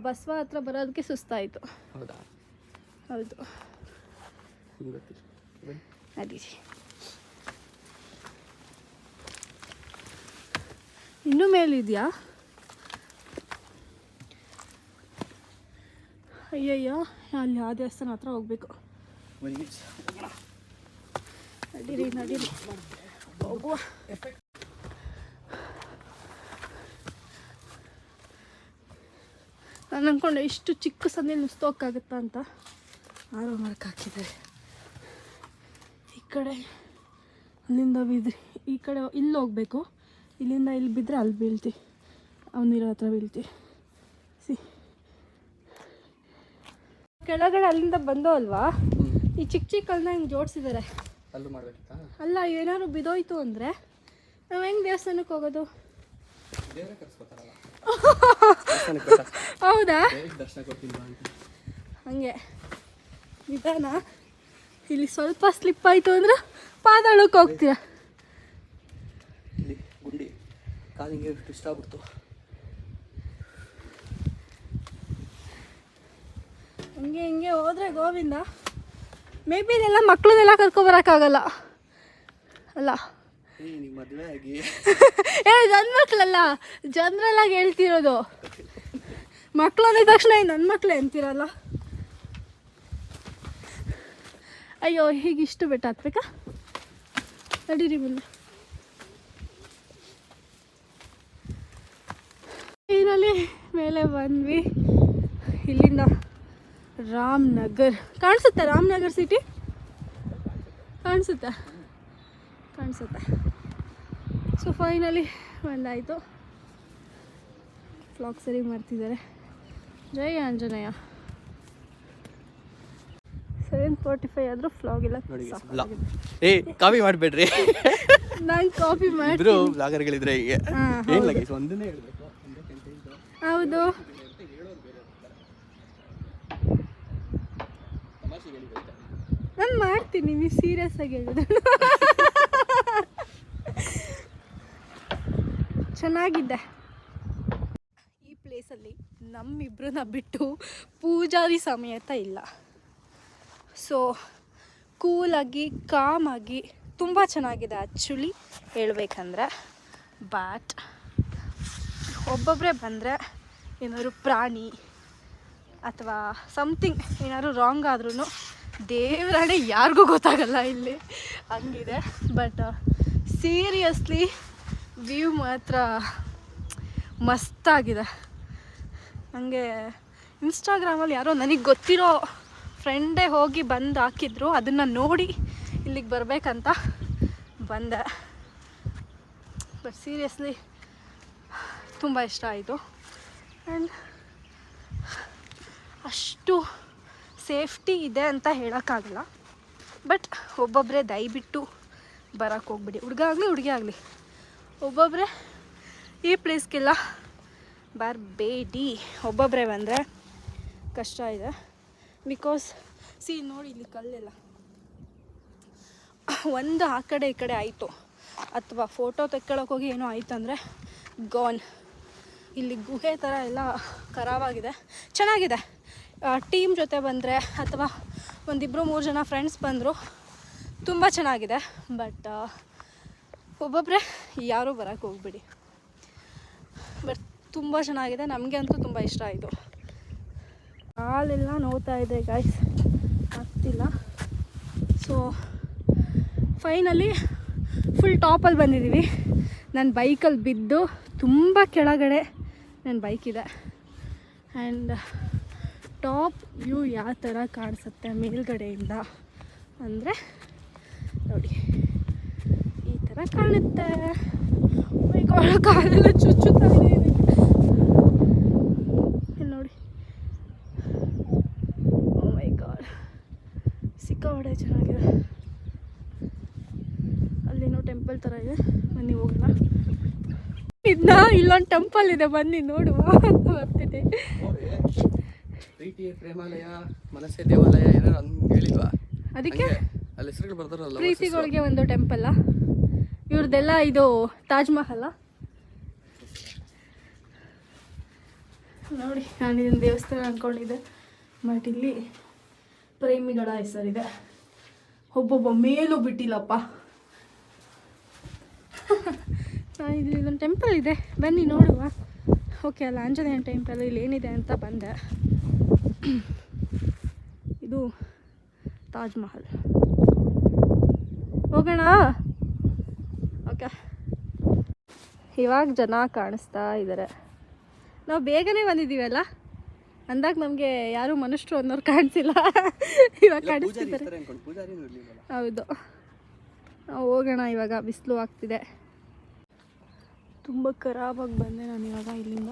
ಬಸವ ಹತ್ರ ಬರೋದಕ್ಕೆ ಸುಸ್ತಾಯಿತು. ಹೌದಾ? ಹೌದು, ನಿಮ್ಗೆ ಗೊತ್ತಿಲ್ಲ. ಬನ್ನಿ. ನಡೀರಿ. ಇನ್ನೂ ಮೇಲಿದೆಯಾ? ಅಯ್ಯಯ್ಯೋ, ಅಲ್ಲಿ ಆ ದೇವಸ್ಥಾನ ಹತ್ರ ಹೋಗ್ಬೇಕು. ಬನ್ನಿ. ನಡೀರಿ ನಡೀರಿ, ಹೋಗುವ. ನಾನು ಅಂದ್ಕೊಂಡೆ ಇಷ್ಟು ಚಿಕ್ಕ ಸಂದಿಯಲ್ಲಿ ನುಸ್ತೋಕ್ಕಾಗುತ್ತಾ ಅಂತ. ಆರೋ ಮರಕ್ಕೆ ಹಾಕಿದ್ದಾರೆ. ಈ ಕಡೆ ಅಲ್ಲಿಂದ ಬಿದ್ರಿ, ಈ ಕಡೆ ಇಲ್ಲಿ ಹೋಗ್ಬೇಕು. ಇಲ್ಲಿಂದ ಇಲ್ಲಿ ಬಿದ್ದರೆ ಅಲ್ಲಿ ಬೀಳ್ತಿ, ಅವನಿರೋ ಹತ್ರ ಬೀಳ್ತಿ. ಕೆಳಗಡೆ ಅಲ್ಲಿಂದ ಬಂದೋ ಅಲ್ವಾ, ಈ ಚಿಕ್ಕ ಚಿಕ್ಕಲ್ನ ಹಿಂಗೆ ಜೋಡಿಸಿದ್ದಾರೆ. ಅಲ್ಲೂ ಮಾಡಬೇಕಿತ್ತಾ? ಅಲ್ಲ, ಏನಾದ್ರು ಬಿದ್ದೋಯ್ತು ಅಂದರೆ ನಾವು ಹೆಂಗೆ ದೇವಸ್ಥಾನಕ್ಕೆ ಹೋಗೋದು? ದೇವರೇ ಕರ್ಸ್ಕೊತಾರಲ್ಲ. ಹೌದಾ? ದರ್ಶನ ಕೊಡ್ತಿಲ್ವಾ ಅಂತ. ಹಂಗೆ ನಿಧಾನ. ಇಲ್ಲಿ ಸ್ವಲ್ಪ ಸ್ಲಿಪ್ ಆಯಿತು ಅಂದ್ರೆ ಪಾದಾಳಕ್ಕೆ ಹೋಗ್ತೀಯ. ಇಲ್ಲಿ ಗುಂಡಿ ಕಾಲಿಗೆ ಇಷ್ಟ ಆಗ್ಬಿಡ್ತು. ಹಂಗೆ ಹಿಂಗೆ ಹೋದ್ರೆ ಗೋವಿಂದ. ಮೇ ಬಿ ಇದೆಲ್ಲ ಮಕ್ಕಳನ್ನೆಲ್ಲ ಕರ್ಕೊಬರೋಕ್ಕಾಗಲ್ಲ ಅಲ್ಲ? ನೀವು ಮದುವೆ ಆಗಿ ನನ್ನ ಮಕ್ಕಳಲ್ಲ, ಜನರಲ್ಲಾಗಿ ಹೇಳ್ತಿರೋದು. ಮಕ್ಕಳು ಅಂದಿದ ತಕ್ಷಣ ನನ್ನ ಮಕ್ಕಳೇ ಅಂತೀರಲ್ಲ. ಅಯ್ಯೋ, ಹೀಗೆ ಇಷ್ಟು ಬೆಟ್ಟ ಹತ್ಬೇಕಾ? ನಡೀರಿ ಬನ್ನಿ. ಇದರಲ್ಲಿ ಮೇಲೆ ಬಂದ್ವಿ. ಇಲ್ಲಿಂದ ರಾಮನಗರ್ ಕಾಣಿಸುತ್ತೆ. ರಾಮನಗರ್ ಸಿಟಿ ಕಾಣಿಸುತ್ತೆ. ಸೊ ಫೈನಲಿ ಬಂದಾಯಿತು. ಫ್ಲಾಗ್ ಸರಿ ಮಾಡ್ತಿದ್ದಾರೆ. ಜೈ ಆಂಜನೇಯ. 7:45 ಆದರೂ ಫ್ಲಾಗ್ ಇಲ್ಲ. ಏ ಕಾಪಿ ಮಾಡಬೇಡ್ರಿ. ನಾನು ಕಾಪಿ ಮಾಡಿ ಇದ್ರು ಬ್ಲಾಗರ್ಗಳಿದ್ರೆ ಹೀಗೆ ಏನಿಲ್ಲ ಗೈಸ್, ಒಂದನ್ನೇ ಹೇಳ್ಬೇಕು. ಹೌದು, ನಾನು ಮಾಡ್ತೀನಿ. ನೀವು ಸೀರಿಯಸ್ ಆಗಿ ಹೇಳಿದ್ರೆ ಚೆನ್ನಾಗಿದ್ದೆ. ಈ ಪ್ಲೇಸಲ್ಲಿ ನಮ್ಮಿಬ್ಬರನ್ನ ಬಿಟ್ಟು ಪೂಜಾರಿ ಸಮೇತ ಇಲ್ಲ. ಸೊ ಕೂಲಾಗಿ ಕಾಮಾಗಿ ತುಂಬ ಚೆನ್ನಾಗಿದೆ ಆ್ಯಕ್ಚುಲಿ ಹೇಳ್ಬೇಕಂದ್ರೆ. ಬಟ್ ಒಬ್ಬೊಬ್ಬರೇ ಬಂದರೆ ಏನಾದ್ರು ಪ್ರಾಣಿ ಅಥವಾ ಸಮಥಿಂಗ್ ಏನಾದ್ರು ರಾಂಗ್ ಆದ್ರೂ ದೇವರಾಣೆ ಯಾರಿಗೂ ಗೊತ್ತಾಗಲ್ಲ ಇಲ್ಲಿ, ಹಂಗಿದೆ. ಬಟ್ ಸೀರಿಯಸ್ಲಿ ವ್ಯೂ ಮಾತ್ರ ಮಸ್ತಾಗಿದೆ. ನನಗೆ ಇನ್ಸ್ಟಾಗ್ರಾಮಲ್ಲಿ ಯಾರೋ ನನಗೆ ಗೊತ್ತಿರೋ ಫ್ರೆಂಡೇ ಹೋಗಿ ಬಂದು ಹಾಕಿದ್ರು, ಅದನ್ನು ನೋಡಿ ಇಲ್ಲಿಗೆ ಬರಬೇಕಂತ ಬಂದೆ. ಬಟ್ ಸೀರಿಯಸ್ಲಿ ತುಂಬ ಇಷ್ಟ ಆಯಿತು. ಆ್ಯಂಡ್ ಅಷ್ಟು ಸೇಫ್ಟಿ ಇದೆ ಅಂತ ಹೇಳೋಕ್ಕಾಗಲ್ಲ. ಬಟ್ ಒಬ್ಬೊಬ್ಬರೇ ದಯವಿಟ್ಟು ಬರೋಕ್ಕೆ ಹೋಗ್ಬಿಡಿ, ಹುಡುಗ ಆಗಲಿ ಹುಡುಗಿ ಆಗಲಿ, ಒಬ್ಬೊಬ್ಬರೇ ಈ ಪ್ಲೇಸ್ಗೆಲ್ಲ ಬರಬೇಡಿ. ಒಬ್ಬೊಬ್ಬರೇ ಬಂದರೆ ಕಷ್ಟ ಇದೆ. ಬಿಕಾಸ್ ನೋಡಿ ಇಲ್ಲಿ ಕಲ್ಲೆಲ್ಲ ಒಂದು ಆ ಕಡೆ ಈ ಕಡೆ ಆಯಿತು, ಅಥವಾ ಫೋಟೋ ತೆಕ್ಕೊಳ್ಳೋಕೆ ಹೋಗಿ ಏನೋ ಆಯಿತು ಅಂದರೆ ಗಾನ್. ಇಲ್ಲಿ ಗುಹೆ ಥರ ಎಲ್ಲ ಖರಾಬಾಗಿದೆ. ಚೆನ್ನಾಗಿದೆ. ಟೀಮ್ ಜೊತೆ ಬಂದರೆ ಅಥವಾ ಒಂದಿಬ್ಬರು 3 ಜನ ಫ್ರೆಂಡ್ಸ್ ಬಂದರು ತುಂಬ ಚೆನ್ನಾಗಿದೆ. ಬಟ್ ಒಬ್ಬೊಬ್ಬರೇ ಯಾರೂ ಬರೋಕ್ಕೆ ಹೋಗ್ಬಿಡಿ. ಬಟ್ ತುಂಬ ಚೆನ್ನಾಗಿದೆ. ನಮಗೆ ಅಂತೂ ತುಂಬ ಇಷ್ಟ ಆಯಿತು. ಕಾಲೆಲ್ಲ ನೋವ್ತಾ ಇದೆ ಗಾಯ್ಸ್, ಆಗ್ತಿಲ್ಲ. ಸೊ ಫೈನಲಿ ಫುಲ್ ಟಾಪಲ್ಲಿ ಬಂದಿದ್ದೀವಿ. ನನ್ನ ಬೈಕಲ್ಲಿ ಬಿದ್ದು ತುಂಬ ಕೆಳಗಡೆ ನನ್ನ ಬೈಕಿದೆ. ಆ್ಯಂಡ್ ಟಾಪ್ ವ್ಯೂ ಯಾವ ಥರ ಕಾಣಿಸುತ್ತೆ ಮೇಲ್ಗಡೆಯಿಂದ ಅಂದರೆ ನೋಡಿ ಈ ಥರ ಕಾಣುತ್ತೆ. ಕಾಲೆಲ್ಲ ಚುಚ್ಚುತ್ತಾ ಇದೆ ಇಲ್ಲಿ ನೋಡಿ. ಓ ಮೈ ಗಾಡ್, ಸಿಕ್ಕಾಪಟ್ಟೆ ಚೆನ್ನಾಗಿದೆ. ಅಲ್ಲೇನೋ ಟೆಂಪಲ್ ಥರ ಇದೆ, ಬನ್ನಿ ಹೋಗೋಣ. ಇಲ್ಲೊಂದು ಟೆಂಪಲ್ ಇದೆ, ಬನ್ನಿ ನೋಡುವ. ಬರ್ತಿದೆ. ಪ್ರೀತಿ ಪ್ರೇಮಾಲಯ, ಮನಸ್ಸೇ ದೇವಾಲಯ ಏನಾರು ಹೇಳಿಲ್ವಾ? ಅದಕ್ಕೆ ಅಲ್ಲಿ ಹೆಸರುಗಳು ಬರ್ತಾರಲ್ಲ, ಪ್ರೀತಿಗಳಿಗೆ ಒಂದು ಟೆಂಪಲ್ಲ ಇವ್ರದ್ದೆಲ್ಲ. ಇದು ತಾಜ್ ಮಹಲ್ ನೋಡಿ. ನಾನು ಇದನ್ನು ದೇವಸ್ಥಾನ ಅಂದ್ಕೊಂಡಿದ್ದೆ, ಬಟ್ ಇಲ್ಲಿ ಪ್ರೇಮಿಗಳ ಹೆಸರಿದೆ. ಒಬ್ಬೊಬ್ಬ ಮೇಲೂ ಬಿಟ್ಟಿಲ್ಲಪ್ಪ. ಇಲ್ಲಿ ಇದೊಂದು ಟೆಂಪಲ್ ಇದೆ, ಬನ್ನಿ ನೋಡುವ. ಓಕೆ, ಅಲ್ಲ ಆಂಜನೇಯನ ಟೆಂಪಲ್ ಇಲ್ಲಿ ಏನಿದೆ ಅಂತ ಬಂದೆ. ಇದು ತಾಜ್ ಮಹಲ್. ಹೋಗೋಣ. ಓಕೆ, ಇವಾಗ ಜನ ಕಾಣಿಸ್ತಾ ಇದ್ದಾರೆ. ನಾವು ಬೇಗನೆ ಬಂದಿದ್ದೀವಲ್ಲ ಅಂದಾಗ ನಮಗೆ ಯಾರು ಮನುಷ್ಯರು ಅನ್ನೋರು ಕಾಣಿಸಿಲ್ಲ. ಇವಾಗ ಕಾಣಿಸ್ತಿದ್ದಾರೆ. ಹೌದು, ನಾವು ಹೋಗೋಣ ಇವಾಗ. ಬಿಸಿಲು ಆಗ್ತಿದೆ, ತುಂಬ ಖರಾಬಾಗಿ ಬಂದೆ ನಾನು ಇವಾಗ. ಇಲ್ಲಿಂದ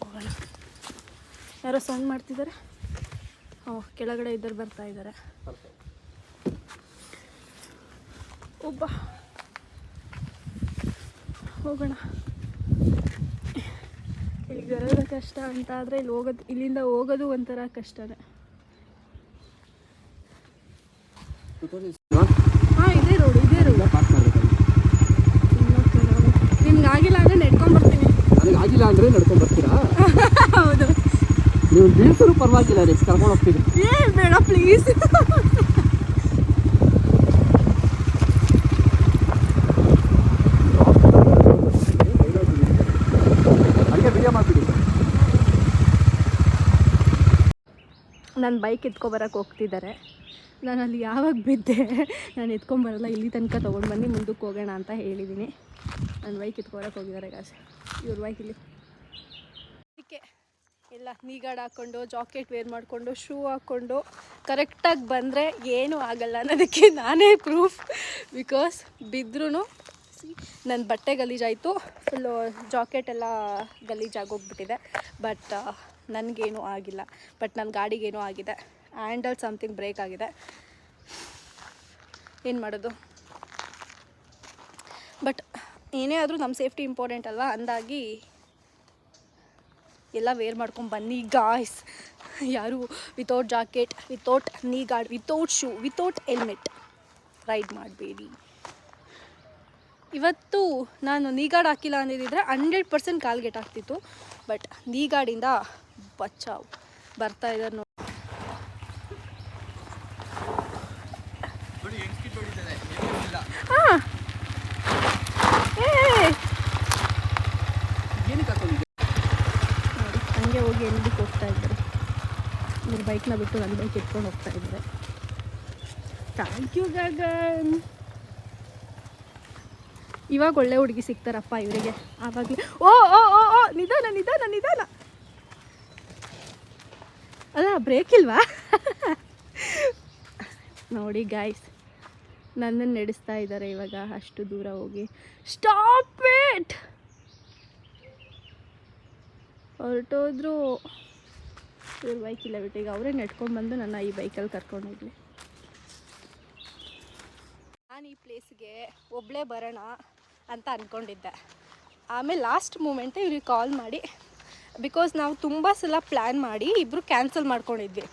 ಹೋಗೋಣ. ಯಾರೋ ಸೌಂಡ್ ಮಾಡ್ತಿದ್ದಾರೆ. ಕೆಳಗಡೆ ಇದ್ದರು ಬರ್ತಾ ಇದ್ದಾರೆ. ಒಬ್ಬ ಹೋಗೋಣ. ಇಲ್ಲಿಗೆ ಬರೋದು ಕಷ್ಟ ಅಂತ ಆದರೆ ಇಲ್ಲಿ ಹೋಗೋದು, ಇಲ್ಲಿಂದ ಹೋಗೋದು ಒಂಥರ ಕಷ್ಟನೇ. ಹಾಂ, ಇದೇ ರೋಡು, ಇದೇ ರೋಡು. ನಿಮ್ಗೆ ಆಗಿಲ್ಲ ಅಂದರೆ ನಡ್ಕೊಂಬರ್ತೀನಿ. ನನಗೆ ಆಗಿಲ್ಲ ಅಂದರೆ ನಡ್ಕೊಂಬರ್ತೀರಾ? ಹೌದು. ನೀವು ಬೀಳ್ಸರು ಪರವಾಗಿಲ್ಲ, ನೆಕ್ಸ್ಟ್ ಕರ್ಕೊಂಡು ಹೋಗ್ತೀವಿ. ಬೇಡ ಪ್ಲೀಸ್. ನನ್ನ ಬೈಕ್ ಎತ್ಕೊಬರಕ್ಕೆ ಹೋಗ್ತಿದ್ದಾರೆ. ನಾನು ಅಲ್ಲಿ ಯಾವಾಗ ಬಿದ್ದೆ, ನಾನು ಎತ್ಕೊಂಬರಲ್ಲ, ಇಲ್ಲಿ ತನಕ ತೊಗೊಂಡು ಬನ್ನಿ, ಮುಂದಕ್ಕೆ ಹೋಗೋಣ ಅಂತ ಹೇಳಿದ್ದೀನಿ. ನನ್ನ ಬೈಕ್ ಎತ್ಕೊಬರಕ್ಕೆ ಹೋಗಿದ್ದಾರೆ ಗಾಸ್. ಇವ್ರ ಬೈಕ್ ಇಲ್ಲಿ. ಅದಕ್ಕೆ ಎಲ್ಲ ನೀಗಾಡ್ ಹಾಕ್ಕೊಂಡು, ಜಾಕೆಟ್ ವೇರ್ ಮಾಡಿಕೊಂಡು, ಶೂ ಹಾಕ್ಕೊಂಡು ಕರೆಕ್ಟಾಗಿ ಬಂದರೆ ಏನೂ ಆಗಲ್ಲ ಅನ್ನೋದಕ್ಕೆ ನಾನೇ ಪ್ರೂಫ್. ಬಿಕಾಸ್ ಬಿದ್ದರೂ ನನ್ನ ಬಟ್ಟೆ ಗಲೀಜಾಯಿತು, ಫುಲ್ಲು ಜಾಕೆಟ್ ಎಲ್ಲ ಗಲೀಜಾಗೋಗ್ಬಿಟ್ಟಿದೆ. ಬಟ್ ನನಗೇನೂ ಆಗಿಲ್ಲ. ಬಟ್ ನನ್ನ ಗಾಡಿಗೇನೂ ಆಗಿದೆ. ಹ್ಯಾಂಡಲ್ ಸಮಥಿಂಗ್ ಬ್ರೇಕ್ ಆಗಿದೆ. ಏನು ಮಾಡೋದು? ಬಟ್ ಏನೇ ಆದರೂ ನಮ್ಮ ಸೇಫ್ಟಿ ಇಂಪಾರ್ಟೆಂಟ್ ಅಲ್ವಾ, ಅಂದಾಗಿ ಎಲ್ಲ ವೇರ್ ಮಾಡ್ಕೊಂಡು ಬನ್ನಿ ಗಾಯ್ಸ್. ಯಾರು without jacket, without knee guard, without shoe, without helmet ride ಮಾಡಬೇಡಿ. ಇವತ್ತು ನಾನು ನೀ ಗಾರ್ಡ್ ಹಾಕಿಲ್ಲ ಅಂದಿದ್ದರೆ 100% ಕಾಲ್ಗೆಟ್ ಆಗ್ತಿತ್ತು. ಬಟ್ ನೀ ಗಾರ್ಡಿಂದ ಬಚಾವ್. ಬರ್ತಾ ಇದ್ದಾರೆ ನೋಡಿ. ಹಾಂ, ನೋಡಿ ಹಂಗೆ ಹೋಗಿ ಎಲ್ಲಿಗೆ ಹೋಗ್ತಾ ಇದ್ದಾರೆ. ಇವ್ರ ಬೈಕ್ನ ಬಿಟ್ಟು ನನ್ನ ಬೈಕ್ ಎತ್ಕೊಂಡು ಹೋಗ್ತಾ ಇದ್ದಾರೆ. Thank you Gagan. ಇವಾಗ ಒಳ್ಳೆ ಹುಡುಗಿ ಸಿಗ್ತಾರಪ್ಪ ಇವರಿಗೆ. ಆವಾಗಲೇ ಓ ಓ ಓ ಓ ನಿಧಾನ ನಿಧಾನ ನಿಧಾನ. ಅಲ್ಲ ಬ್ರೇಕ್ ಇಲ್ವಾ? ನೋಡಿ ಗಾಯ್ಸ್, ನನ್ನನ್ನು ನಡೆಸ್ತಾ ಇದ್ದಾರೆ ಇವಾಗ. ಅಷ್ಟು ದೂರ ಹೋಗಿ ಸ್ಟಾಪ್ ಇಟ್ ಹೊರಟೋದ್ರು. ಇವ್ರ ಬೈಕ್ ಇಲ್ಲ ಬಿಟ್ಟು ಈಗ ಅವರೇ ನೆಟ್ಕೊಂಡ್ಬಂದು ನನ್ನ ಈ ಬೈಕಲ್ಲಿ ಕರ್ಕೊಂಡೋಗ್ಲಿ. ನಾನು ಈ ಪ್ಲೇಸ್ಗೆ ಒಬ್ಬಳೇ ಬರೋಣ ಅಂತ ಅಂದ್ಕೊಂಡಿದ್ದೆ. ಆಮೇಲೆ ಲಾಸ್ಟ್ ಮೂಮೆಂಟೇ ಇವ್ರಿಗೆ ಕಾಲ್ ಮಾಡಿ, ಬಿಕಾಸ್ ನಾವು ತುಂಬ ಸಲ ಪ್ಲ್ಯಾನ್ ಮಾಡಿ ಇಬ್ಬರು ಕ್ಯಾನ್ಸಲ್ ಮಾಡ್ಕೊಂಡಿದ್ವಿ.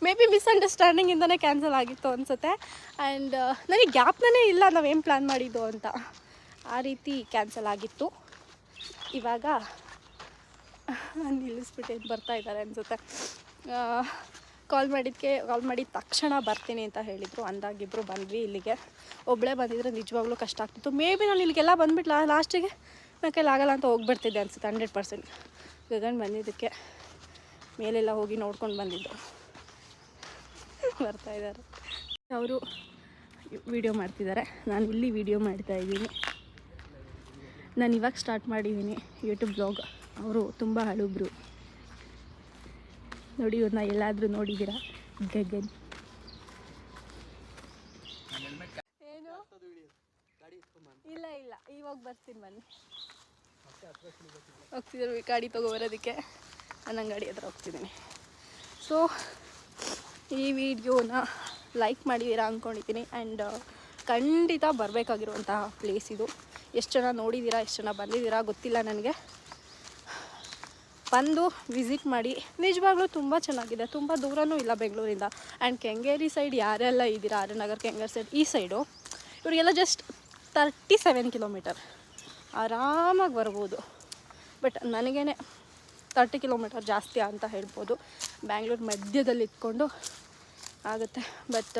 ಮೇ ಬಿ ಮಿಸ್ಅಂಡರ್ಸ್ಟ್ಯಾಂಡಿಂಗಿಂದನೇ ಕ್ಯಾನ್ಸಲ್ ಆಗಿತ್ತು ಅನಿಸುತ್ತೆ. ಆ್ಯಂಡ್ ನನಗೆ ಗ್ಯಾಪ್ನೇ ಇಲ್ಲ ನಾವೇನು ಪ್ಲ್ಯಾನ್ ಮಾಡಿದ್ದು ಅಂತ. ಆ ರೀತಿ ಕ್ಯಾನ್ಸಲ್ ಆಗಿತ್ತು. ಇವಾಗ ನಿಲ್ಲಿಸ್ಬಿಟ್ಟು ಬರ್ತಾ ಇದ್ದಾರೆ ಅನಿಸುತ್ತೆ. ಕಾಲ್ ಮಾಡಿದ ತಕ್ಷಣ ಬರ್ತೀನಿ ಅಂತ ಹೇಳಿದರು. ಅಂದಾಗಿಬ್ಬರು ಬಂದ್ವಿ ಇಲ್ಲಿಗೆ. ಒಬ್ಬಳೇ ಬಂದಿದ್ರೆ ನಿಜವಾಗ್ಲೂ ಕಷ್ಟ ಆಗ್ತಿತ್ತು. ಮೇ ಬಿ ನಾನು ಇಲ್ಲಿಗೆಲ್ಲ ಬಂದುಬಿಟ್ಲ ಲಾಸ್ಟಿಗೆ ನನ್ನ ಕೈಲಿ ಆಗಲ್ಲ ಅಂತ ಹೋಗ್ಬಿಡ್ತಿದ್ದೆ ಅನಿಸುತ್ತೆ 100%. ಗಗನ್ ಬಂದಿದ್ದಕ್ಕೆ ಮೇಲೆಲ್ಲ ಹೋಗಿ ನೋಡ್ಕೊಂಡು ಬಂದಿದ್ದು. ಬರ್ತಾಯಿದ್ದಾರೆ ಅವರು. ವೀಡಿಯೋ ಮಾಡ್ತಿದ್ದಾರೆ, ನಾನು ಇಲ್ಲಿ ವೀಡಿಯೋ ಮಾಡ್ತಾಯಿದ್ದೀನಿ. ನಾನು ಇವಾಗ ಸ್ಟಾರ್ಟ್ ಮಾಡಿದ್ದೀನಿ ಯೂಟ್ಯೂಬ್ ಬ್ಲಾಗ್. ಅವರು ತುಂಬ ಹಳುಬ್ರು ನೋಡಿ, ಇವ್ರನ್ನ ಎಲ್ಲಾದರೂ ನೋಡಿದ್ದೀರಾ? ಗಗನ್ ಏನು? ಇಲ್ಲ ಇಲ್ಲ, ಇವಾಗ ಬರ್ತೀನಿ, ಬನ್ನಿ. ಹೋಗ್ತಿದ್ರು ಗಾಡಿ ತೊಗೊಬರೋದಕ್ಕೆ, ನನ್ನ ಗಾಡಿ ಹತ್ರ ಹೋಗ್ತಿದ್ದೀನಿ. ಸೊ ಈ ವಿಡಿಯೋನ ಲೈಕ್ ಮಾಡಿದ್ದೀರಾ ಅಂದ್ಕೊಂಡಿದ್ದೀನಿ. ಆ್ಯಂಡ್ ಖಂಡಿತ ಬರಬೇಕಾಗಿರುವಂತಹ ಪ್ಲೇಸ್ ಇದು. ಎಷ್ಟು ಜನ ನೋಡಿದ್ದೀರಾ, ಎಷ್ಟು ಜನ ಬಂದಿದ್ದೀರಾ ಗೊತ್ತಿಲ್ಲ ನನಗೆ. ಬಂದು ವಿಸಿಟ್ ಮಾಡಿ. ನಿಜವಾಗ್ಲೂ ತುಂಬ ಚೆನ್ನಾಗಿದೆ, ತುಂಬ ದೂರನೂ ಇಲ್ಲ ಬೆಂಗಳೂರಿಂದ. ಆ್ಯಂಡ್ ಕೆಂಗೇರಿ ಸೈಡ್ ಯಾರೆಲ್ಲ ಇದ್ದೀರಾ, ಆರ್ನಗರ್ ಕೆಂಗೇರಿ ಸೈಡ್, ಈ ಸೈಡು ಇವರಿಗೆಲ್ಲ ಜಸ್ಟ್ 37 ಕಿಲೋಮೀಟರ್ ಆರಾಮಾಗಿ ಬರ್ಬೋದು. ಬಟ್ ನನಗೇನೆ 30 ಕಿಲೋಮೀಟರ್ ಜಾಸ್ತಿ ಅಂತ ಹೇಳ್ಬೋದು. ಬ್ಯಾಂಗ್ಳೂರು ಮಧ್ಯದಲ್ಲಿ ಇಟ್ಕೊಂಡು ಆಗುತ್ತೆ. ಬಟ್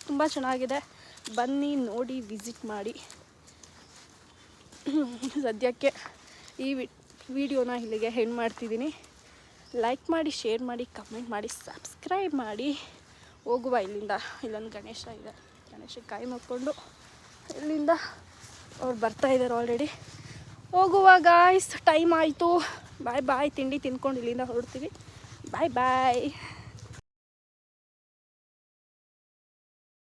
ತುಂಬ ಚೆನ್ನಾಗಿದೆ, ಬನ್ನಿ ನೋಡಿ ವಿಸಿಟ್ ಮಾಡಿ. ಸದ್ಯಕ್ಕೆ ಈ ವಿಡಿಯೋನ ಇಲ್ಲಿಗೆ ಎಂಡ್ ಮಾಡ್ತಿದ್ದೀನಿ. ಲೈಕ್ ಮಾಡಿ, ಶೇರ್ ಮಾಡಿ, ಕಮೆಂಟ್ ಮಾಡಿ, ಸಬ್ಸ್ಕ್ರೈಬ್ ಮಾಡಿ. ಹೋಗುವ ಇಲ್ಲಿಂದ. ಇಲ್ಲೊಂದು ಗಣೇಶ ಇದೆ, ಗಣೇಶಕ್ಕೆ ಕೈ ಮುಕ್ಕೊಂಡು ಇಲ್ಲಿಂದ ಅವ್ರು ಬರ್ತಾಯಿದ್ದಾರೆ ಆಲ್ರೆಡಿ. ಹೋಗುವ ಗಾಯ್ಸ್, ಟೈಮ್ ಆಯಿತು. ಬಾಯ್ ಬಾಯ್. ತಿಂಡಿ ತಿನ್ಕೊಂಡು ಇಲ್ಲಿಂದ ಹೊರಡ್ತೀವಿ. ಬಾಯ್ ಬಾಯ್.